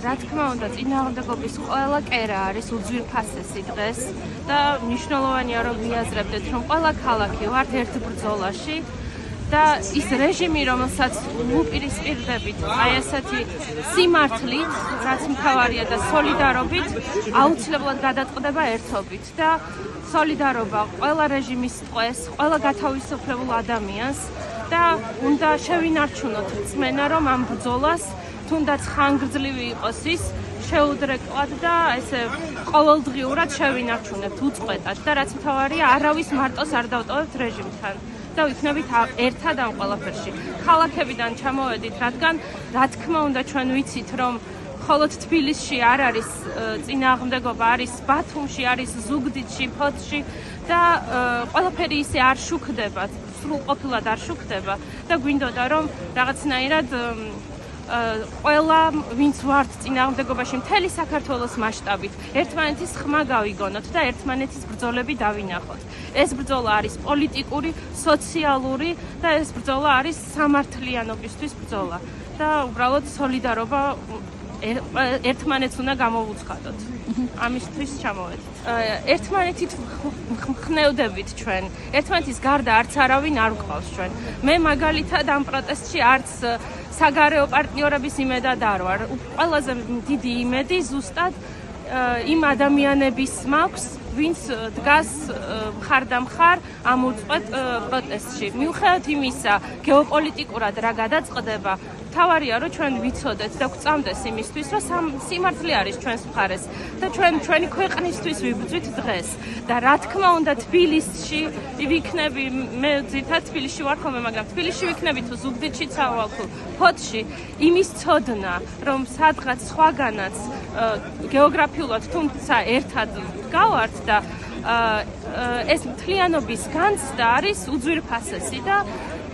რა თქმა უნდა, წინააღმდეგობის ყველა კერა არის უძვირფასესი დღეს და მნიშვნელოვანია რომ ვიაზრებდეთ, რომ ყველა ქალაქი ვართ ერთ ბრძოლაში და ის რეჟიმი, რომელსაც უპირისპირდებით, აი ესეთი სიმართლით, რაც მთავარია და სოლიდარობით, აუცილებლად გადაწყდება ერთობით და სოლიდარობა ყველა რეჟიმის ტყვეს, ყველა გათავისუფლებულ ადამიანს და უნდა შევინარჩუნოთ რწმენა, რომ ამ ბრძოლას თუნდაც ხანგრძლივი იყოს ის შეუდრეკლად და ესე ყოველდღიურად შევინარჩუნებთ უწყვეტად და რაც მთავარია, არავის მარტოს არ დავტოვებთ რეჟიმთან და ვიქნებით ერთად ამ ყველაფერში. ქალაქებიდან ჩამოვედით, რადგან რა თქმა უნდა ჩვენ ვიცით, რომ მხოლოდ თბილისში არ არის წინააღმდეგობა, არის ბათუმში, არის ზუგდიდში, ფოთში და ყველაფერი ისე არ შუქდება, სრულყოფილად არ შუქდება და გვინდოდა რომ რაღაცნაირად ყველა ვინც ვართ წინააღმდეგობაში მთელი საქართველოს მასშტაბით ერთმანეთის ხმა გავიგონოთ და ერთმანეთის ბრძოლები დავინახოთ. ეს ბრძოლა არის პოლიტიკური, სოციალური და ეს ბრძოლა არის სამართლიანობისთვის ბრძოლა და უბრალოდ სოლიდარობა ერთმანეთს უნდა გამოვუცხადოთ. ამისთვის ჩამოვედით. ერთმანეთით ხნევდებით ჩვენ. ერთმანეთის გარდა არც არავინ არ გვყავს ჩვენ. მე მაგალითად ამ პროტესტში არც საგარეო პარტნიორების იმედად არ ვარ. ყველაზე დიდი იმედი ზუსტად იმ ადამიანების მაქვს, ვინც დგას მხარდამხარ ამ უწყვეტ პროტესტში. მიუხედავად იმისა, გეოპოლიტიკურად რა გადაწყდება, მთავარია რომ ჩვენ ვიცოდეთ და გვწამდეს იმისთვის, რომ სიმართლე არის ჩვენს მხარეს და ჩვენი ქვეყნისთვის ვიბრძვით დღეს. და რა თქმა უნდა, თბილისში ვიქნები, მე ძირითადად თბილისში ვარ ხოლმე, მაგრამ თბილისში ვიქნები თუ ზუგდიდში წავალ თუ ფოთში, იმის ცოდნა, რომ სადღაც სხვაგანაც გეოგრაფიულად თუმცა ერთად გავართ და ეს მთლიანობის განცდა არის უძვირფასესი და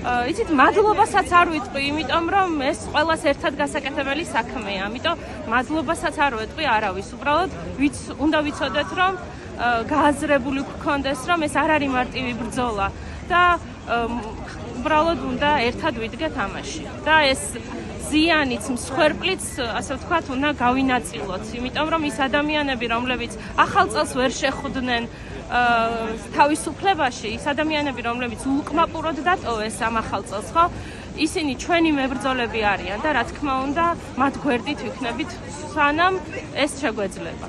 იცით, მადლობასაც არ ვიტყვი, იმიტომ რომ ეს ყველას ერთად გასაკეთებელი საქმეა. ამიტომ მადლობასაც არ ვეტყვი არავის. უბრალოდ უნდა ვიცოდეთ, რომ გააზრებული გქონდეს, რომ ეს არ არის მარტივი ბრძოლა და უბრალოდ უნდა ერთად ვიდგეთ ამაში. და ეს ზიანიც, მსხვერპლიც, ასე ვთქვათ, უნდა გავინაწილოთ, იმიტომ რომ ის ადამიანები, რომლებიც ახალ წელს ვერ შეხვდნენ თავისუფლებაში, ის ადამიანები, რომლებიც უკმაყურად დატოვეს ამ ახალ წელს, ხო? ისინი ჩვენი მებრძოლები არიან და რა თქმა უნდა, მათ გვერდით ვიქნებით, სანამ ეს შეგვეძლება.